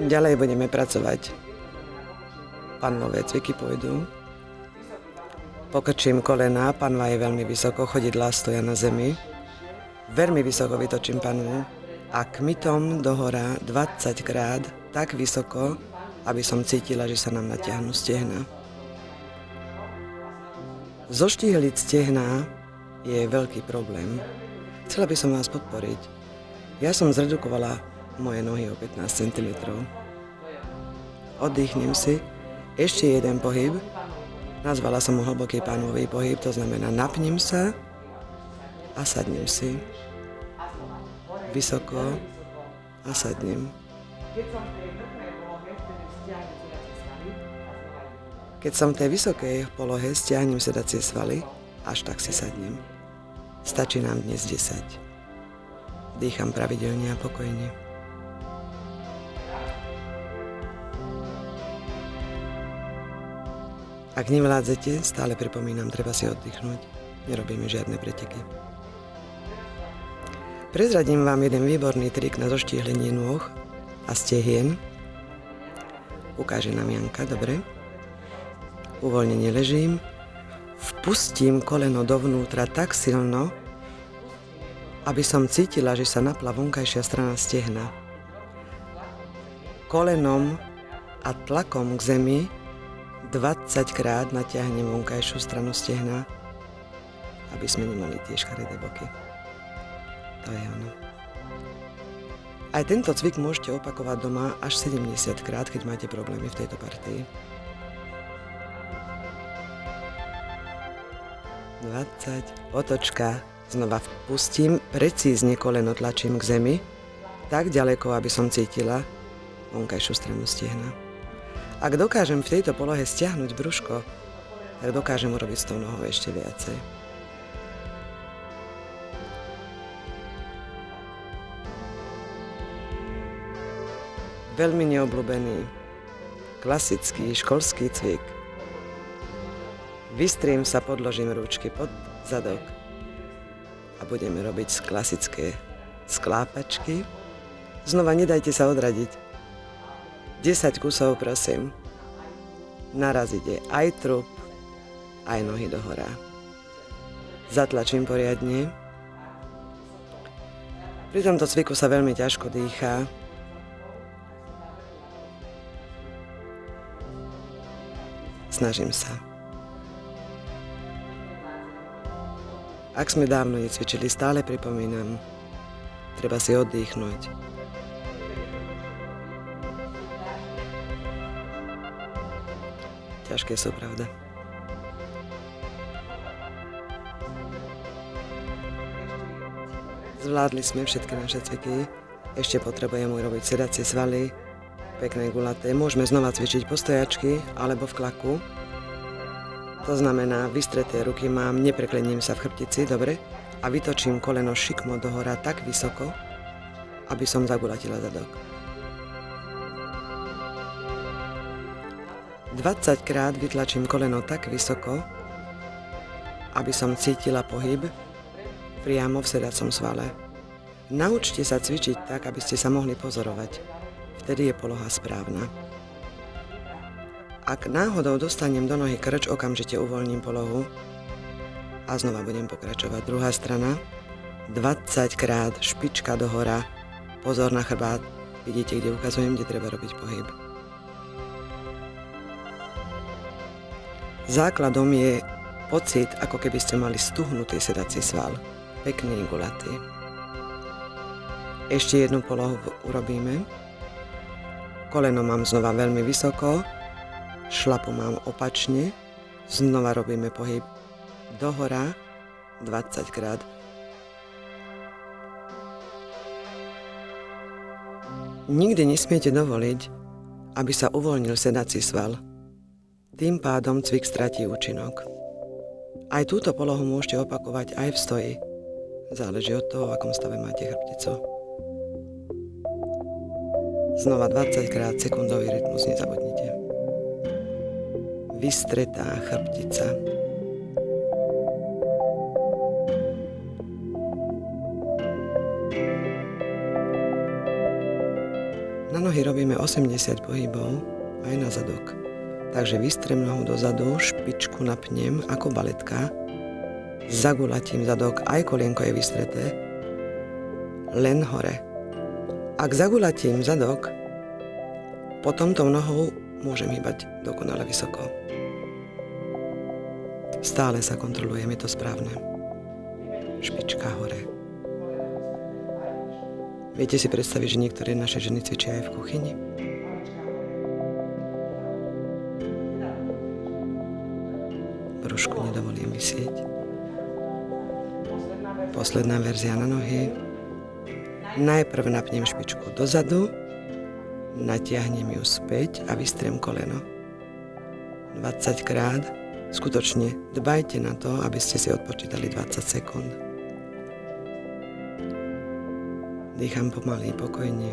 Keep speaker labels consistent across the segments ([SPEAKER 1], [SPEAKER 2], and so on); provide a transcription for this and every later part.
[SPEAKER 1] Ďalej budeme pracovať. Panvové cviky pôjdu. Pokrčím kolena, panva je veľmi vysoko, chodidlá stoja na zemi. Veľmi vysoko vytočím panvu a kmitom dohora 20 krát tak vysoko, aby som cítila, že sa nám natiahnu stehná. Zoštíhliť stehná je veľký problém. Chcela by som vás podporiť. Ja som zredukovala moje nohy o 15 cm. Oddychnem si. Ešte jeden pohyb. Nazvala som ho hlboký pánvový pohyb, to znamená napnem sa a sadnem si. Vysoko a sadnem. Keď som v tej vysokej polohe, stiahnem sedacie svaly, až tak si sadnem. Stačí nám dnes 10. Dýcham pravidelne a pokojne. Ak nevládzete, stále pripomínam, treba si oddychnúť. Nerobíme žiadne preteky. Prezradím vám jeden výborný trik na zoštíhlenie nôh a stehien. Ukáže nám Janka, dobre? Uvoľnene ležím. Vpustím koleno dovnútra tak silno, aby som cítila, že sa napla vonkajšia strana stehna. Kolenom a tlakom k zemi 20 krát natiahnem vonkajšiu stranu stehna, aby sme nemali tie škaredé boky. To je ono. Aj tento cvik môžete opakovať doma až 70 krát, keď máte problémy v tejto partii. 20, otočka, znova vpustím, precízne koleno tlačím k zemi, tak ďaleko, aby som cítila vonkajšiu stranu stehna. Ak dokážem v tejto polohe stiahnuť brúško, tak dokážem urobiť s tou nohou ešte viacej. Veľmi neobľúbený, klasický školský cvik. Vystriem sa, podložím rúčky pod zadok a budeme robiť klasické sklápačky. Znova nedajte sa odradiť. 10 kusov, prosím. Naraz ide aj trup, aj nohy dohora. Zatlačím poriadne. Pri tomto cviku sa veľmi ťažko dýchá. Snažím sa. Ak sme dávno necvičili, stále pripomínam, treba si oddychnúť. Ťažké sú, pravda. Zvládli sme všetky naše cviky. Ešte potrebujem urobiť sedacie svaly, pekné gulaté. Môžeme znova cvičiť postojačky alebo v klaku. To znamená, vystreté ruky mám, nepreklením sa v chrbtici, dobre? A vytočím koleno šikmo dohora tak vysoko, aby som zagulatila zadok. 20 krát vytlačím koleno tak vysoko, aby som cítila pohyb priamo v sedacom svale. Naučte sa cvičiť tak, aby ste sa mohli pozorovať. Vtedy je poloha správna. Ak náhodou dostanem do nohy krč, okamžite uvoľním polohu a znova budem pokračovať. Druhá strana, 20 krát špička dohora, pozor na chrbát. Vidíte, kde ukazujem, kde treba robiť pohyb. Základom je pocit, ako keby ste mali stuhnutý sedací sval. Pekný, gulatý. Ešte jednu polohu urobíme. Koleno mám znova veľmi vysoko. Šlapu mám opačne. Znova robíme pohyb dohora 20 krát. Nikdy nesmiete dovoliť, aby sa uvoľnil sedací sval. Tým pádom cvik stratí účinok. Aj túto polohu môžete opakovať aj v stoji. Záleží od toho, v akom stave máte chrbticu. Znova 20 krát sekundový rytmus, nezabudnite. Vystretá chrbtica. nohy robíme 80 pohybov aj na zadok. Takže vystrem nohu dozadu, špičku napnem ako baletka, zagulatím zadok, aj kolienko je vystreté, len hore. Ak zagulatím zadok, potom tou nohou môžem hýbať dokonale vysoko. Stále sa kontrolujem, je to správne. Špička hore. Viete si predstaviť, že niektoré naše ženy cvičia aj v kuchyni? Brúšku nedovolím visieť. Posledná verzia na nohy. Najprv napnem špičku dozadu, natiahnem ju späť a vystriem koleno. 20 krát. Skutočne dbajte na to, aby ste si odpočítali 20 sekúnd. Dýcham pomaly, pokojne.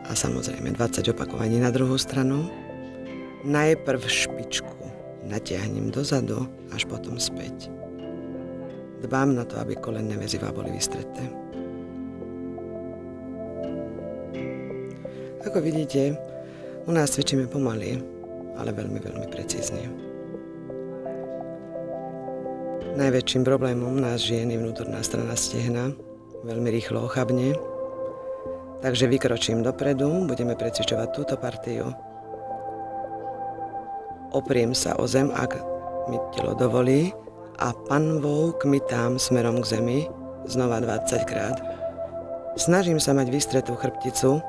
[SPEAKER 1] A samozrejme 20 opakovaní na druhú stranu. Najprv špičku natiahnem dozadu, až potom späť. Dbám na to, aby kolenné väzivá boli vystreté. Ako vidíte, u nás cvičíme pomaly, ale veľmi, veľmi precízne. Najväčším problémom nás žien je vnútorná strana stehna. Veľmi rýchlo ochabne. Takže vykročím dopredu, budeme precvičovať túto partiu. Opriem sa o zem, ak mi telo dovolí, a panvou kmitám smerom k zemi, znova 20 krát. Snažím sa mať vystretú chrbticu.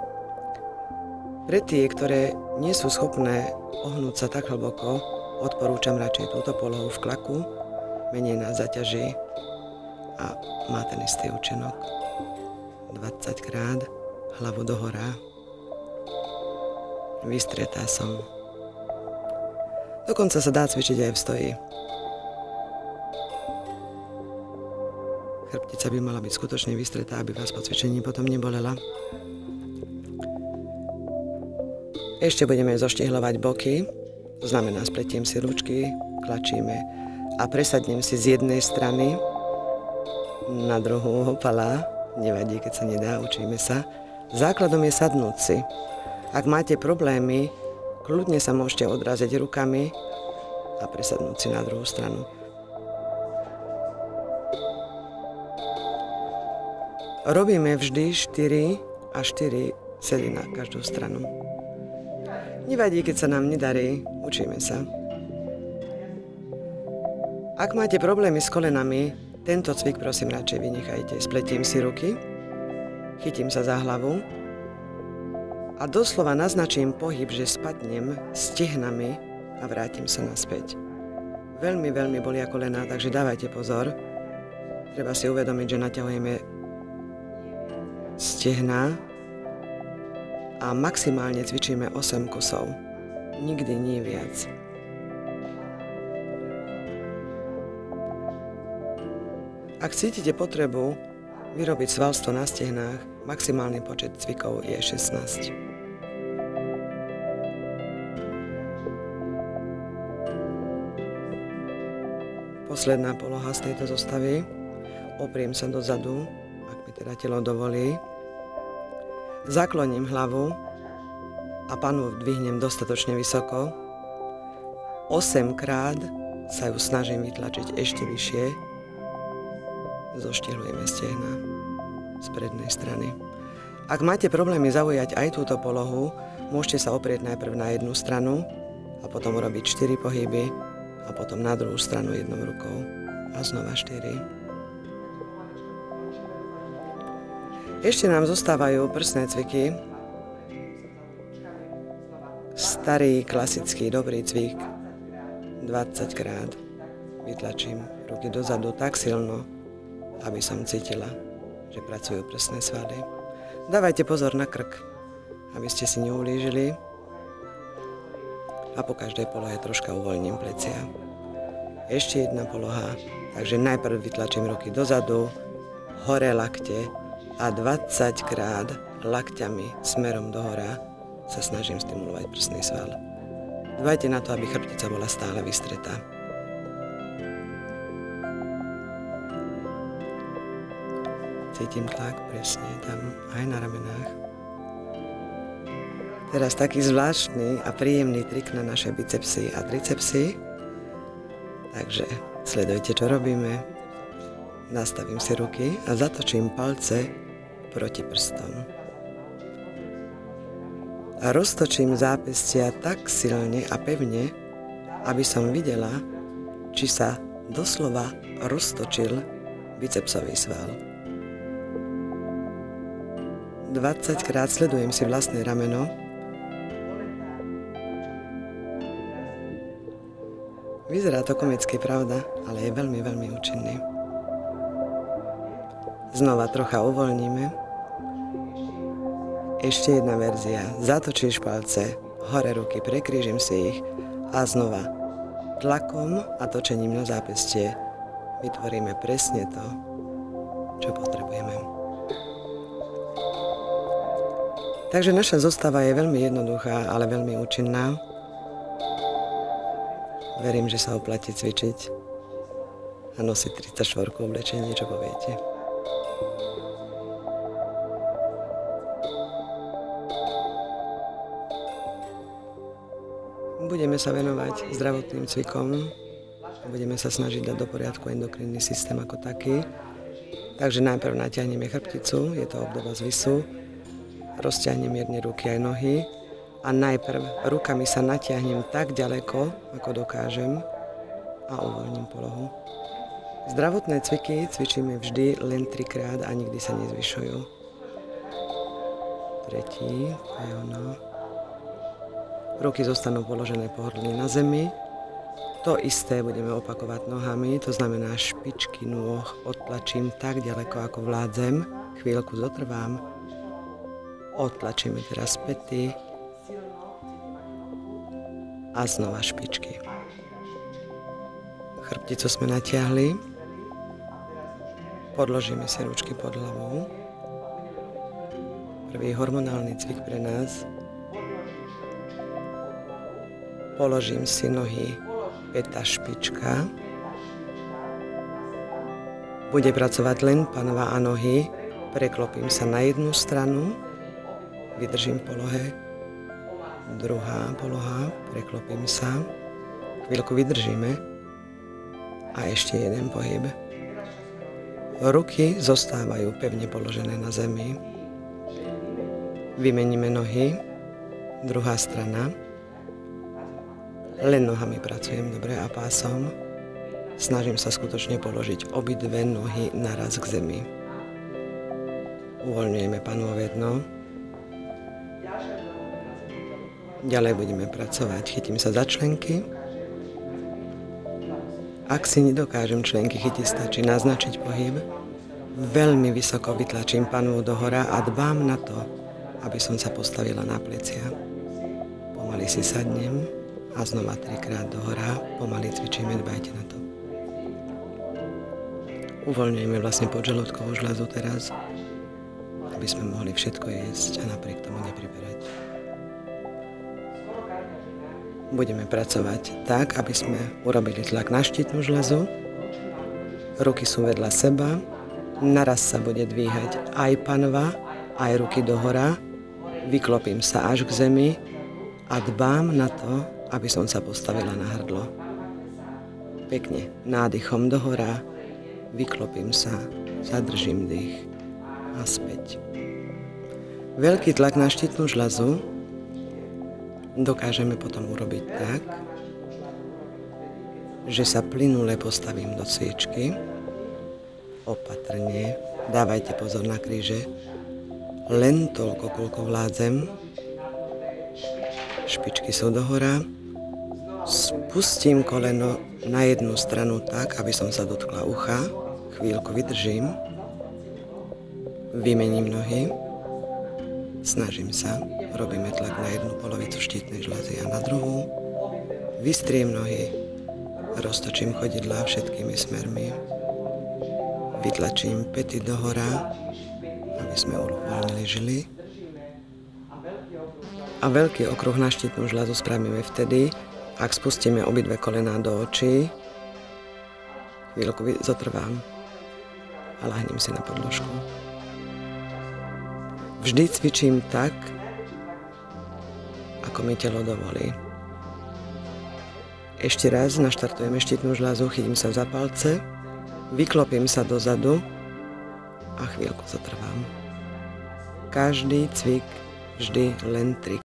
[SPEAKER 1] Pre tie, ktoré nie sú schopné ohnúť sa tak hlboko, odporúčam radšej túto polohu v klaku, menej nás zaťaží a má ten istý účinok. 20 krát, hlavu dohora. Vystretá som. Dokonca sa dá cvičiť aj v stoji. Chrbtica by mala byť skutočne vystretá, aby vás po cvičení potom nebolela. Ešte budeme zoštihľovať boky, to znamená spletiem si ručky, klačíme a presadnem si z jednej strany na druhú hopala, nevadí, keď sa nedá, učíme sa. Základom je sadnúť si. Ak máte problémy, kľudne sa môžete odraziť rukami a presadnúť si na druhú stranu. Robíme vždy 4 a 4 sedy na každú stranu. Nevadí, keď sa nám nedarí, učíme sa. Ak máte problémy s kolenami, tento cvik prosím radšej vynechajte. Spletím si ruky, chytím sa za hlavu a doslova naznačím pohyb, že spadnem stehnami a vrátim sa naspäť. Veľmi, veľmi bolia kolená, takže dávajte pozor. Treba si uvedomiť, že naťahujeme stehná a maximálne cvičíme 8 kusov. Nikdy nie viac. Ak cítite potrebu vyrobiť svalstvo na stehnách, maximálny počet cvikov je 16. Posledná poloha z tejto zostavy. Opriem sa dozadu, ak mi teda telo dovolí. Zakloním hlavu a panvu dvihnem dostatočne vysoko. 8 krát sa ju snažím vytlačiť ešte vyššie. Zoštihlujeme stehna z prednej strany. Ak máte problémy zaujať aj túto polohu, môžete sa oprieť najprv na jednu stranu a potom urobiť 4 pohyby a potom na druhú stranu jednou rukou a znova 4. Ešte nám zostávajú prsné cviky. Starý, klasický, dobrý cvik. 20 krát vytlačím ruky dozadu tak silno, aby som cítila, že pracujú prsné svaly. Dávajte pozor na krk, aby ste si neublížili. A po každej polohe troška uvoľním plecia. Ešte jedna poloha, takže najprv vytlačím ruky dozadu, hore lakte, a 20 krát lakťami smerom dohora sa snažím stimulovať prsný sval. Dbajte na to, aby chrbtica bola stále vystretá. Cítim tlak presne tam aj na ramenách. Teraz taký zvláštny a príjemný trik na naše bicepsy a tricepsy. Takže sledujte, čo robíme. Nastavím si ruky a zatočím palce proti prstom. A roztočím zápestia tak silne a pevne, aby som videla, či sa doslova roztočil bicepsový sval. 20 krát sledujem si vlastné rameno. Vyzerá to komicky, pravda, ale je veľmi, veľmi účinný. Znova trocha uvoľníme. Ešte jedna verzia. Zatočíš palce, hore ruky, prekrížim si ich a znova tlakom a točením na zápestie vytvoríme presne to, čo potrebujeme. Takže naša zostava je veľmi jednoduchá, ale veľmi účinná. Verím, že sa oplatí cvičiť a nosiť 34 oblečenie, čo poviete. Budeme sa venovať zdravotným cvikom. Budeme sa snažiť dať do poriadku endokrinný systém ako taký. Takže najprv natiahneme chrbticu, je to obdoba zvisu. Rozťahnem mierne ruky aj nohy. A najprv rukami sa natiahnem tak ďaleko, ako dokážem a uvoľním polohu. Zdravotné cviky cvičíme vždy len 3-krát a nikdy sa nezvyšujú. Tretí, to je ono. Ruky zostanú položené pohodlne na zemi. To isté budeme opakovať nohami, to znamená špičky nôh odtlačím tak ďaleko, ako vládzem. Chvíľku zotrvám. Odtlačíme teraz päty. A znova špičky. Chrbticu sme natiahli. Podložíme si ručky pod hlavou. Prvý hormonálny cvik pre nás. Položím si nohy päta špička. Bude pracovať len panva a nohy. Preklopím sa na jednu stranu. Vydržím v polohe. Druhá poloha, preklopím sa, chvíľku vydržíme a ešte jeden pohyb. Ruky zostávajú pevne položené na zemi. Vymeníme nohy, druhá strana. Len nohami pracujem dobre a pásom. Snažím sa skutočne položiť obidve nohy naraz k zemi. Uvoľňujeme panvové dno. Ďalej budeme pracovať. Chytím sa za členky. Ak si nedokážem členky chytiť, stačí naznačiť pohyb. Veľmi vysoko vytlačím panvu dohora a dbám na to, aby som sa postavila na plecia. Pomaly si sadnem a znova 3-krát dohora. Pomaly cvičíme, dbajte na to. Uvoľňujeme vlastne podžalúdkovú žľazu teraz, aby sme mohli všetko jesť a napriek tomu nepriberať. Budeme pracovať tak, aby sme urobili tlak na štítnu žľazu. Ruky sú vedľa seba. Naraz sa bude dvíhať aj panva, aj ruky dohora. Vyklopím sa až k zemi a dbám na to, aby som sa postavila na hrdlo. Pekne nádychom dohora. Vyklopím sa, zadržím dých a späť. Veľký tlak na štítnu žľazu dokážeme potom urobiť tak, že sa plynule postavím do cvičky. Opatrne, dávajte pozor na kríže. Len toľko, koľko vládzem. Špičky sú dohora. Spustím koleno na jednu stranu tak, aby som sa dotkla ucha. Chvíľku vydržím. Vymením nohy. Snažím sa, robíme tlak na jednu polovicu štítnej žľazy a na druhú. Vystriem nohy, roztočím chodidlá všetkými smermi. Vytlačím päty dohora, aby sme uvoľnili žily. A veľký okruh na štítnu žľazu spravíme vtedy, ak spustíme obidve kolená do očí. Chvíľku zotrvám. a lahnem si na podložku. Vždy cvičím tak, ako mi telo dovolí. Ešte raz naštartujeme štítnu žľazu, chytím sa za palce, vyklopím sa dozadu a chvíľku zatrvám. Každý cvik vždy len 3